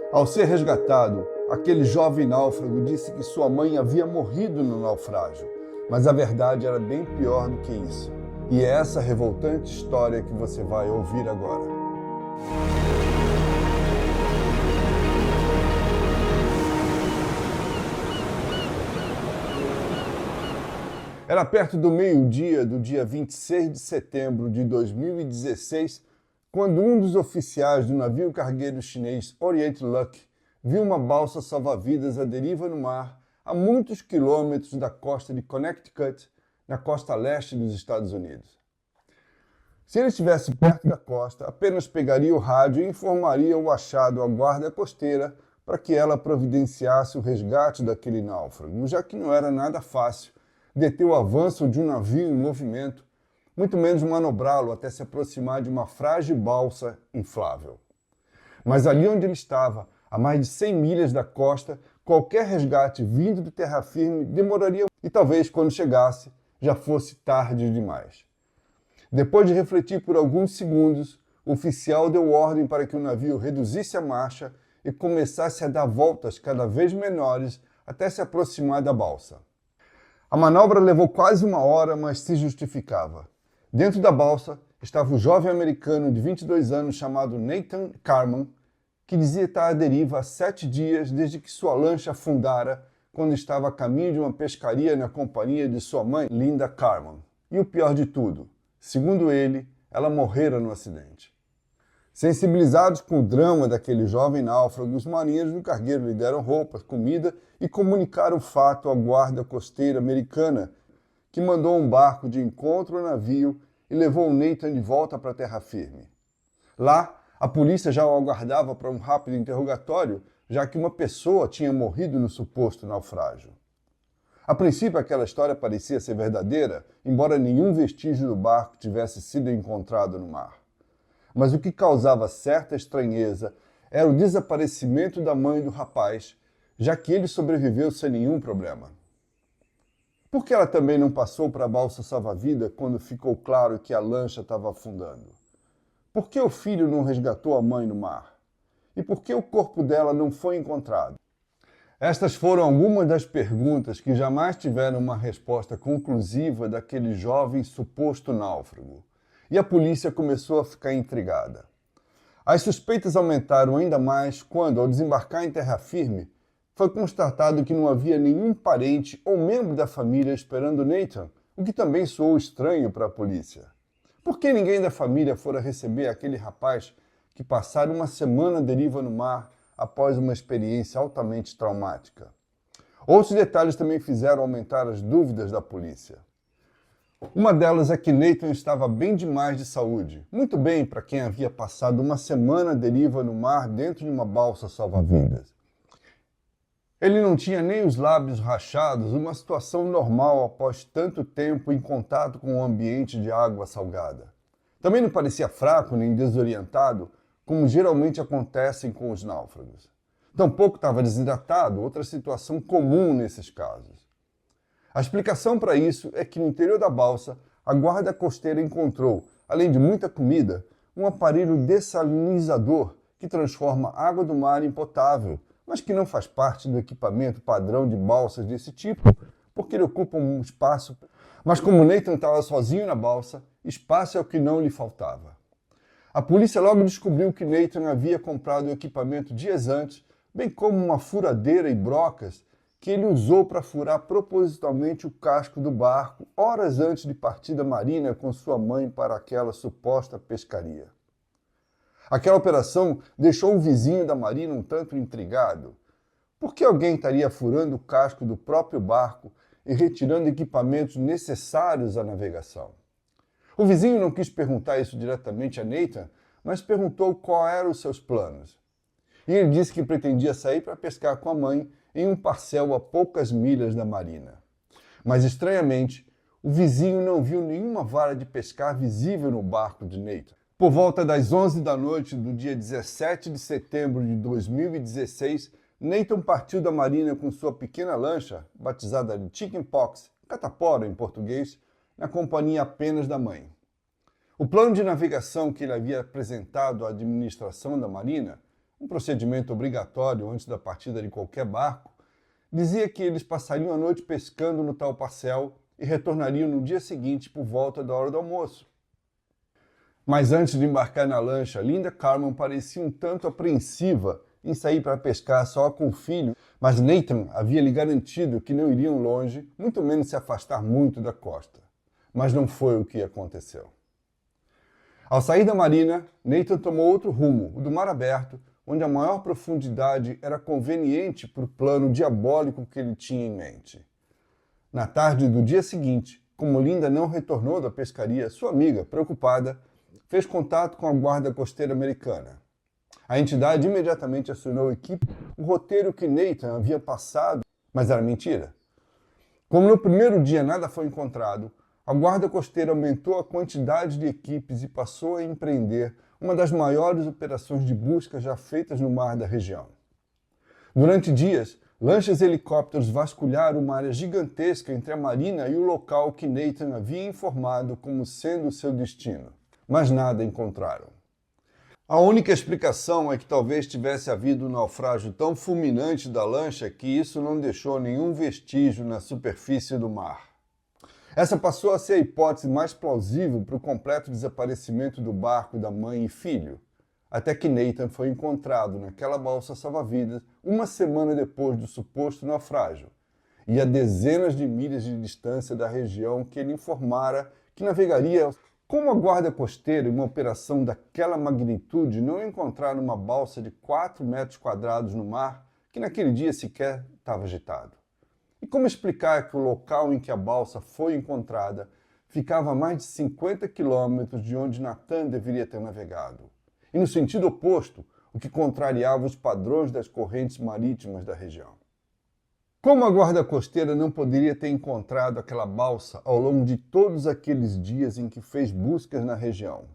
Ao ser resgatado, aquele jovem náufrago disse que sua mãe havia morrido no naufrágio, mas a verdade era bem pior do que isso. E é essa revoltante história que você vai ouvir agora. Era perto do meio-dia do dia 26 de setembro de 2016, quando um dos oficiais do navio cargueiro chinês Orient Luck viu uma balsa salva-vidas à deriva no mar a muitos quilômetros da costa de Connecticut, na costa leste dos Estados Unidos. Se ele estivesse perto da costa, apenas pegaria o rádio e informaria o achado à guarda costeira para que ela providenciasse o resgate daquele náufrago, já que não era nada fácil deter o avanço de um navio em movimento, muito menos manobrá-lo até se aproximar de uma frágil balsa inflável. Mas ali onde ele estava, a mais de 100 milhas da costa, qualquer resgate vindo de terra firme demoraria e talvez, quando chegasse, já fosse tarde demais. Depois de refletir por alguns segundos, o oficial deu ordem para que o navio reduzisse a marcha e começasse a dar voltas cada vez menores até se aproximar da balsa. A manobra levou quase uma hora, mas se justificava. Dentro da balsa estava o jovem americano de 22 anos chamado Nathan Carman, que dizia estar à deriva há 7 dias desde que sua lancha afundara quando estava a caminho de uma pescaria na companhia de sua mãe, Linda Carman. E o pior de tudo, segundo ele, ela morrera no acidente. Sensibilizados com o drama daquele jovem náufrago, os marinheiros do cargueiro lhe deram roupas, comida e comunicaram o fato à guarda costeira americana, que mandou um barco de encontro ao navio e levou Nathan de volta para a terra firme. Lá, a polícia já o aguardava para um rápido interrogatório, já que uma pessoa tinha morrido no suposto naufrágio. A princípio, aquela história parecia ser verdadeira, embora nenhum vestígio do barco tivesse sido encontrado no mar. Mas o que causava certa estranheza era o desaparecimento da mãe do rapaz, já que ele sobreviveu sem nenhum problema. Por que ela também não passou para a balsa salva-vida quando ficou claro que a lancha estava afundando? Por que o filho não resgatou a mãe no mar? E por que o corpo dela não foi encontrado? Estas foram algumas das perguntas que jamais tiveram uma resposta conclusiva daquele jovem suposto náufrago. E a polícia começou a ficar intrigada. As suspeitas aumentaram ainda mais quando, ao desembarcar em terra firme, foi constatado que não havia nenhum parente ou membro da família esperando Nathan, o que também soou estranho para a polícia. Por que ninguém da família fora receber aquele rapaz que passara uma semana à deriva no mar após uma experiência altamente traumática? Outros detalhes também fizeram aumentar as dúvidas da polícia. Uma delas é que Nathan estava bem demais de saúde, muito bem para quem havia passado uma semana à deriva no mar dentro de uma balsa salva-vidas. Ele não tinha nem os lábios rachados, uma situação normal após tanto tempo em contato com um ambiente de água salgada. Também não parecia fraco nem desorientado, como geralmente acontecem com os náufragos. Tampouco estava desidratado, outra situação comum nesses casos. A explicação para isso é que no interior da balsa, a guarda costeira encontrou, além de muita comida, um aparelho dessalinizador que transforma a água do mar em potável, mas que não faz parte do equipamento padrão de balsas desse tipo, porque ele ocupa um espaço. Mas como Nathan estava sozinho na balsa, espaço é o que não lhe faltava. A polícia logo descobriu que Nathan havia comprado o equipamento dias antes, bem como uma furadeira e brocas que ele usou para furar propositalmente o casco do barco horas antes de partir da marina com sua mãe para aquela suposta pescaria. Aquela operação deixou o vizinho da marina um tanto intrigado. Por que alguém estaria furando o casco do próprio barco e retirando equipamentos necessários à navegação? O vizinho não quis perguntar isso diretamente a Nathan, mas perguntou qual eram os seus planos. E ele disse que pretendia sair para pescar com a mãe em um parcel a poucas milhas da marina. Mas, estranhamente, o vizinho não viu nenhuma vara de pescar visível no barco de Nathan. Por volta das 11 da noite do dia 17 de setembro de 2016, Nathan partiu da marina com sua pequena lancha, batizada de Chicken Pox, catapora em português, na companhia apenas da mãe. O plano de navegação que ele havia apresentado à administração da marina um procedimento obrigatório antes da partida de qualquer barco, dizia que eles passariam a noite pescando no tal parcel e retornariam no dia seguinte por volta da hora do almoço. Mas antes de embarcar na lancha, Linda Carman parecia um tanto apreensiva em sair para pescar só com o filho, mas Nathan havia lhe garantido que não iriam longe, muito menos se afastar muito da costa. Mas não foi o que aconteceu. Ao sair da marina, Nathan tomou outro rumo, o do mar aberto, onde a maior profundidade era conveniente para o plano diabólico que ele tinha em mente. Na tarde do dia seguinte, como Linda não retornou da pescaria, sua amiga, preocupada, fez contato com a Guarda Costeira Americana. A entidade imediatamente acionou a equipe o roteiro que Nathan havia passado, mas era mentira. Como no primeiro dia nada foi encontrado, a Guarda Costeira aumentou a quantidade de equipes e passou a empreender uma das maiores operações de busca já feitas no mar da região. Durante dias, lanchas e helicópteros vasculharam uma área gigantesca entre a marina e o local que Nathan havia informado como sendo seu destino, mas nada encontraram. A única explicação é que talvez tivesse havido um naufrágio tão fulminante da lancha que isso não deixou nenhum vestígio na superfície do mar. Essa passou a ser a hipótese mais plausível para o completo desaparecimento do barco da mãe e filho, até que Nathan foi encontrado naquela balsa salva-vidas uma semana depois do suposto naufrágio, e a dezenas de milhas de distância da região que ele informara que navegaria. Como a Guarda Costeira, em uma operação daquela magnitude, não encontraram uma balsa de 4 metros quadrados no mar, que naquele dia sequer estava agitado? E como explicar que o local em que a balsa foi encontrada ficava a mais de 50 quilômetros de onde Nathan deveria ter navegado? E no sentido oposto, o que contrariava os padrões das correntes marítimas da região. Como a Guarda Costeira não poderia ter encontrado aquela balsa ao longo de todos aqueles dias em que fez buscas na região?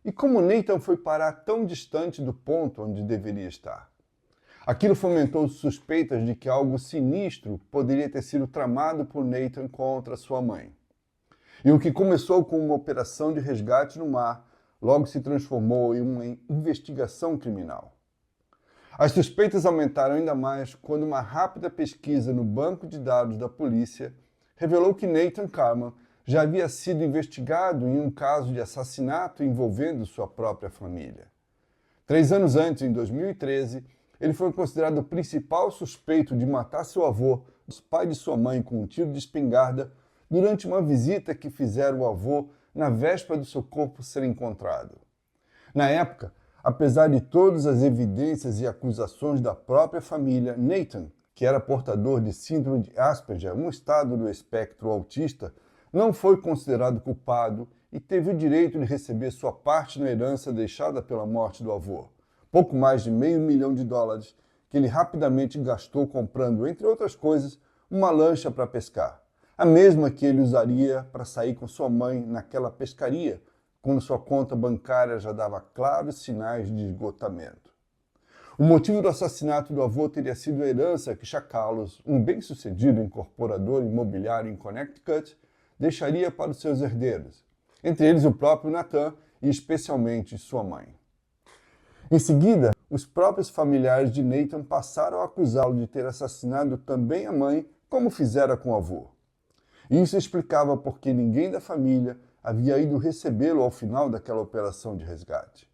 E como Nathan foi parar tão distante do ponto onde deveria estar? Aquilo fomentou suspeitas de que algo sinistro poderia ter sido tramado por Nathan contra sua mãe. E o que começou com uma operação de resgate no mar, logo se transformou em uma investigação criminal. As suspeitas aumentaram ainda mais quando uma rápida pesquisa no banco de dados da polícia revelou que Nathan Carman já havia sido investigado em um caso de assassinato envolvendo sua própria família. 3 anos antes, em 2013, ele foi considerado o principal suspeito de matar seu avô, o pai de sua mãe, com um tiro de espingarda, durante uma visita que fizeram ao avô na véspera do seu corpo ser encontrado. Na época, apesar de todas as evidências e acusações da própria família, Nathan, que era portador de síndrome de Asperger, um estado do espectro autista, não foi considerado culpado e teve o direito de receber sua parte na herança deixada pela morte do avô, pouco mais de $500 mil, que ele rapidamente gastou comprando, entre outras coisas, uma lancha para pescar, a mesma que ele usaria para sair com sua mãe naquela pescaria, quando sua conta bancária já dava claros sinais de esgotamento. O motivo do assassinato do avô teria sido a herança que Chacalos, um bem-sucedido incorporador imobiliário em Connecticut, deixaria para os seus herdeiros, entre eles o próprio Nathan e especialmente sua mãe. Em seguida, os próprios familiares de Nathan passaram a acusá-lo de ter assassinado também a mãe, como fizera com o avô. Isso explicava por que ninguém da família havia ido recebê-lo ao final daquela operação de resgate.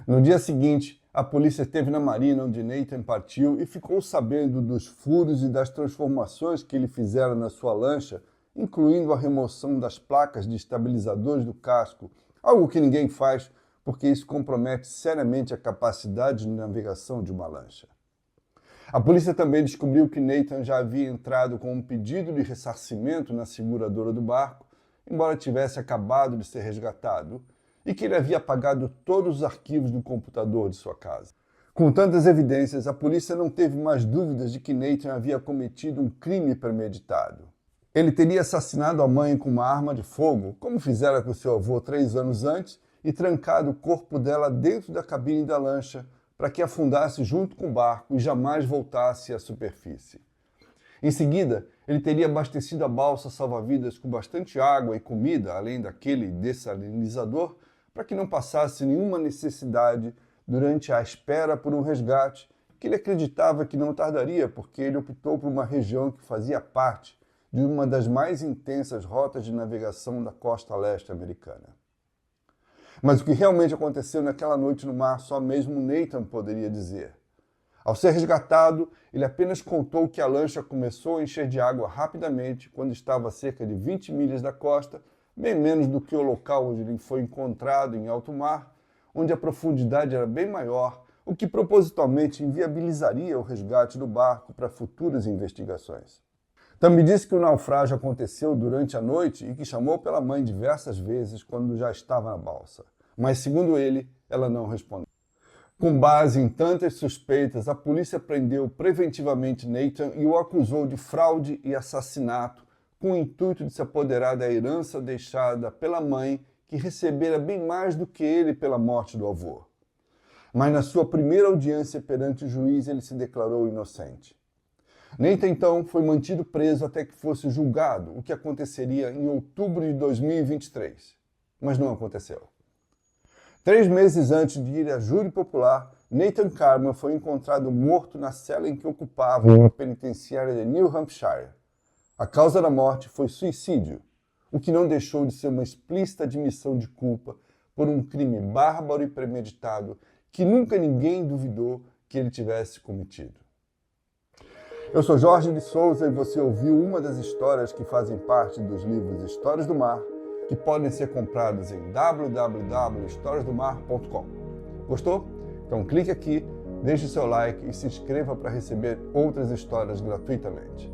No dia seguinte, a polícia esteve na marina onde Nathan partiu e ficou sabendo dos furos e das transformações que ele fizera na sua lancha, incluindo a remoção das placas de estabilizadores do casco, algo que ninguém faz porque isso compromete seriamente a capacidade de navegação de uma lancha. A polícia também descobriu que Nathan já havia entrado com um pedido de ressarcimento na seguradora do barco, embora tivesse acabado de ser resgatado, e que ele havia apagado todos os arquivos do computador de sua casa. Com tantas evidências, a polícia não teve mais dúvidas de que Nathan havia cometido um crime premeditado. Ele teria assassinado a mãe com uma arma de fogo, como fizera com seu avô 3 anos antes, e trancado o corpo dela dentro da cabine da lancha para que afundasse junto com o barco e jamais voltasse à superfície. Em seguida, ele teria abastecido a balsa salva-vidas com bastante água e comida, além daquele dessalinizador, para que não passasse nenhuma necessidade durante a espera por um resgate que ele acreditava que não tardaria, porque ele optou por uma região que fazia parte de uma das mais intensas rotas de navegação da costa leste americana. Mas o que realmente aconteceu naquela noite no mar, só mesmo Nathan poderia dizer. Ao ser resgatado, ele apenas contou que a lancha começou a encher de água rapidamente quando estava a cerca de 20 milhas da costa, bem menos do que o local onde ele foi encontrado em alto mar, onde a profundidade era bem maior, o que propositalmente inviabilizaria o resgate do barco para futuras investigações. Também disse que o naufrágio aconteceu durante a noite e que chamou pela mãe diversas vezes quando já estava na balsa. Mas, segundo ele, ela não respondeu. Com base em tantas suspeitas, a polícia prendeu preventivamente Nathan e o acusou de fraude e assassinato, com o intuito de se apoderar da herança deixada pela mãe, que recebera bem mais do que ele pela morte do avô. Mas na sua primeira audiência perante o juiz, ele se declarou inocente. Nathan, então, foi mantido preso até que fosse julgado, o que aconteceria em outubro de 2023. Mas não aconteceu. 3 meses antes de ir a júri popular, Nathan Carman foi encontrado morto na cela em que ocupava uma penitenciária de New Hampshire. A causa da morte foi suicídio, o que não deixou de ser uma explícita admissão de culpa por um crime bárbaro e premeditado que nunca ninguém duvidou que ele tivesse cometido. Eu sou Jorge de Souza e você ouviu uma das histórias que fazem parte dos livros Histórias do Mar, que podem ser comprados em www.historiasdomar.com. Gostou? Então clique aqui, deixe seu like e se inscreva para receber outras histórias gratuitamente.